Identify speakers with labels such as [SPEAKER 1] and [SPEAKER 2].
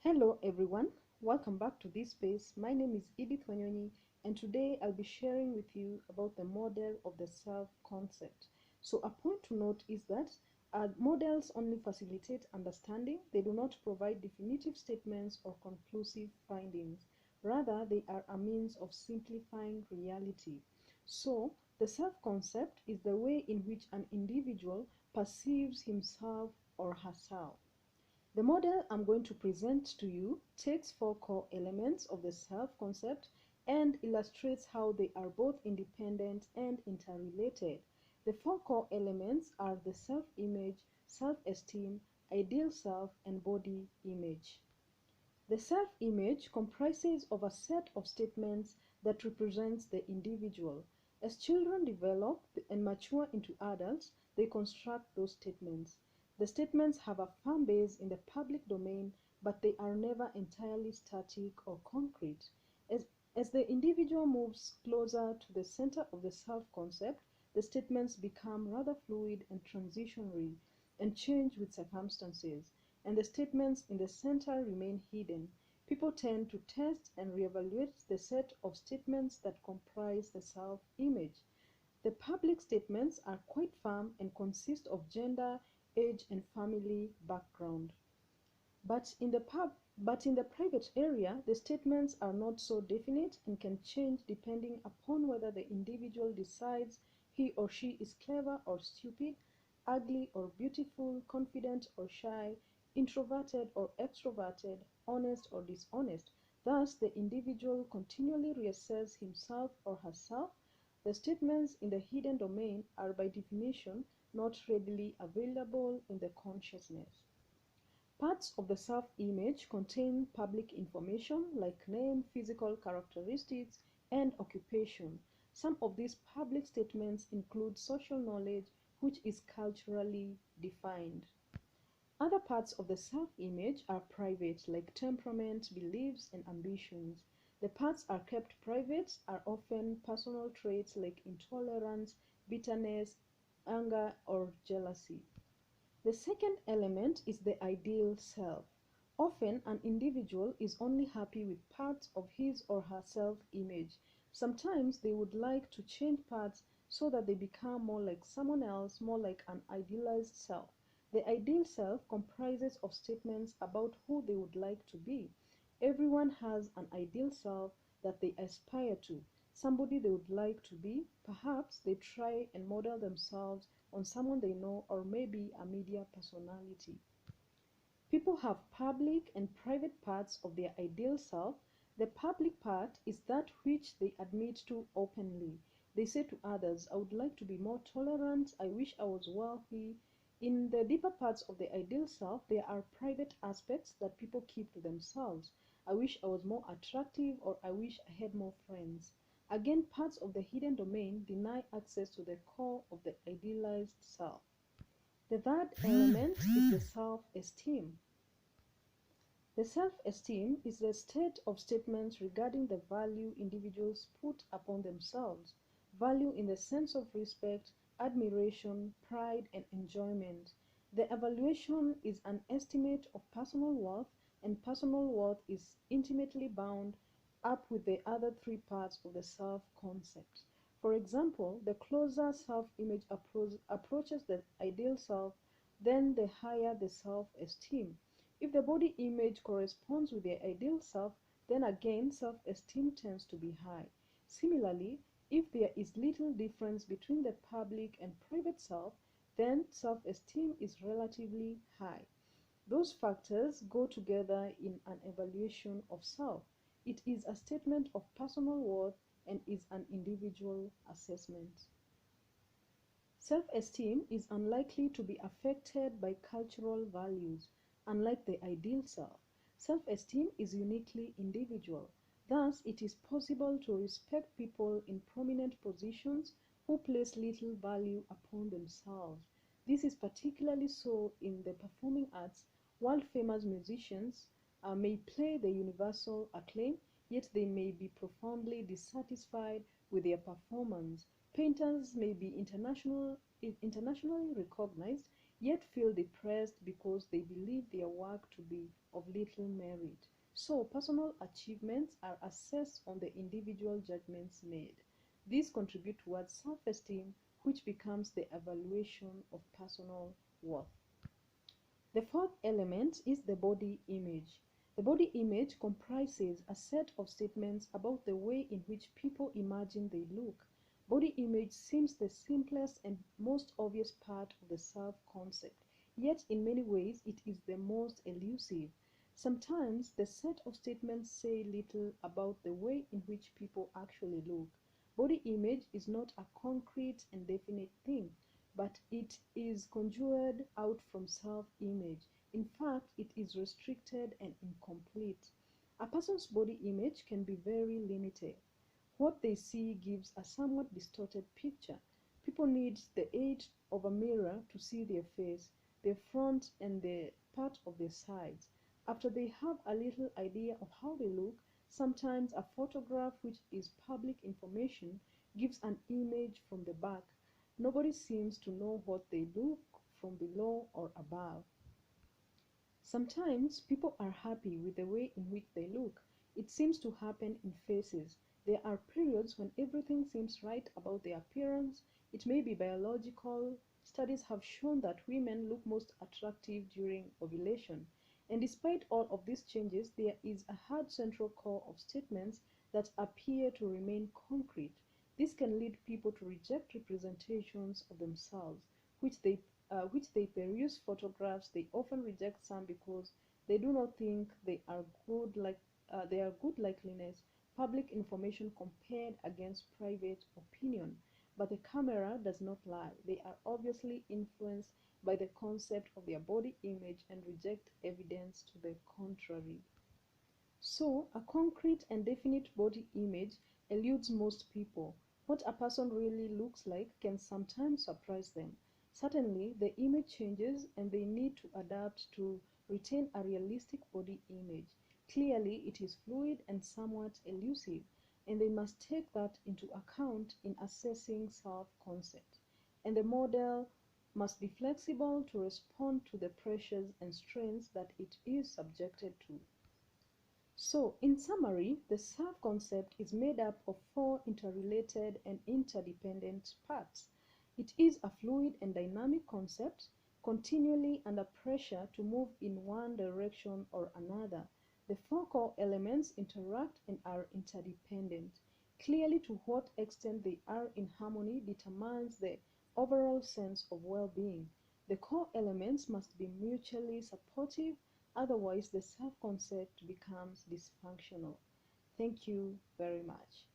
[SPEAKER 1] Hello everyone, welcome back to this space. My name is Edith Wanyonyi and today I'll be sharing with you about the model of the self concept. So a point to note is that models only facilitate understanding. They do not provide definitive statements or conclusive findings. Rather, they are a means of simplifying reality. So the self concept is the way in which an individual perceives himself or herself. The model I'm going to present to you takes four core elements of the self-concept and illustrates how they are both independent and interrelated. The four core elements are the self-image, self-esteem, ideal self, and body image. The self-image comprises of a set of statements that represents the individual. As children develop and mature into adults, they construct those statements. The statements have a firm base in the public domain, but they are never entirely static or concrete. As the individual moves closer to the center of the self-concept, the statements become rather fluid and transitionary and change with circumstances, and the statements in the center remain hidden. People tend to test and reevaluate the set of statements that comprise the self-image. The public statements are quite firm and consist of gender, age, and family background. But in the private area, the statements are not so definite and can change depending upon whether the individual decides he or she is clever or stupid, ugly or beautiful, confident or shy, introverted or extroverted, honest or dishonest. Thus, the individual continually reassesses himself or herself. The statements in the hidden domain are by definition not readily available in the consciousness. Parts of the self-image contain public information like name, physical characteristics, and occupation. Some of these public statements include social knowledge, which is culturally defined. Other parts of the self-image are private, like temperament, beliefs, and ambitions. The parts are kept private are often personal traits like intolerance, bitterness, anger, or jealousy. The second element is the ideal self. Often, an individual is only happy with parts of his or her self-image. Sometimes they would like to change parts so that they become more like someone else, more like an idealized self. The ideal self comprises of statements about who they would like to be. Everyone has an ideal self that they aspire to, somebody they would like to be. Perhaps they try and model themselves on someone they know or maybe a media personality. People have public and private parts of their ideal self. The public part is that which they admit to openly. They say to others, I would like to be more tolerant, I wish I was wealthy. In the deeper parts of the ideal self, there are private aspects that people keep to themselves. I wish I was more attractive, or I wish I had more friends. Again, parts of the hidden domain deny access to the core of the idealized self. The third element is the self-esteem. The self-esteem is the state of statements regarding the value individuals put upon themselves, value in the sense of respect, admiration, pride, and enjoyment. The evaluation is an estimate of personal worth, and personal worth is intimately bound up with the other three parts of the self-concept. For example, the closer self-image approaches the ideal self, then the higher the self-esteem. If the body image corresponds with the ideal self, then again self-esteem tends to be high. Similarly, if there is little difference between the public and private self, then self-esteem is relatively high. Those factors go together in an evaluation of self. It is a statement of personal worth and is an individual assessment. Self-esteem is unlikely to be affected by cultural values. Unlike the ideal self, self-esteem is uniquely individual. Thus, it is possible to respect people in prominent positions who place little value upon themselves. This is particularly so in the performing arts. World-famous musicians may play the universal acclaim, yet they may be profoundly dissatisfied with their performance. Painters may be internationally recognized, yet feel depressed because they believe their work to be of little merit. So, personal achievements are assessed on the individual judgments made. These contribute towards self-esteem, which becomes the evaluation of personal worth. The fourth element is the body image. The body image comprises a set of statements about the way in which people imagine they look. Body image seems the simplest and most obvious part of the self-concept, yet in many ways it is the most elusive. Sometimes the set of statements say little about the way in which people actually look. Body image is not a concrete and definite thing, but it is conjured out from self-image. In fact, it is restricted and incomplete. A person's body image can be very limited. What they see gives a somewhat distorted picture. People need the aid of a mirror to see their face, their front, and the part of their sides. After they have a little idea of how they look, sometimes a photograph, which is public information, gives an image from the back. Nobody seems to know what they look from below or above. Sometimes people are happy with the way in which they look. It seems to happen in phases. There are periods when everything seems right about their appearance. It may be biological. Studies have shown that women look most attractive during ovulation. And despite all of these changes, there is a hard central core of statements that appear to remain concrete. This can lead people to reject representations of themselves, which they peruse photographs. They often reject some because they do not think they are good likeliness, public information compared against private opinion. But the camera does not lie. They are obviously influenced by the concept of their body image and reject evidence to the contrary. So, a concrete and definite body image eludes most people. What a person really looks like can sometimes surprise them. Certainly, the image changes and they need to adapt to retain a realistic body image. Clearly, it is fluid and somewhat elusive, and they must take that into account in assessing self-concept. And the model must be flexible to respond to the pressures and strains that it is subjected to. So, in summary, the self-concept is made up of four interrelated and interdependent parts. It is a fluid and dynamic concept, continually under pressure to move in one direction or another. The four core elements interact and are interdependent. Clearly, to what extent they are in harmony determines the overall sense of well-being. The core elements must be mutually supportive. Otherwise, the self-concept becomes dysfunctional. Thank you very much.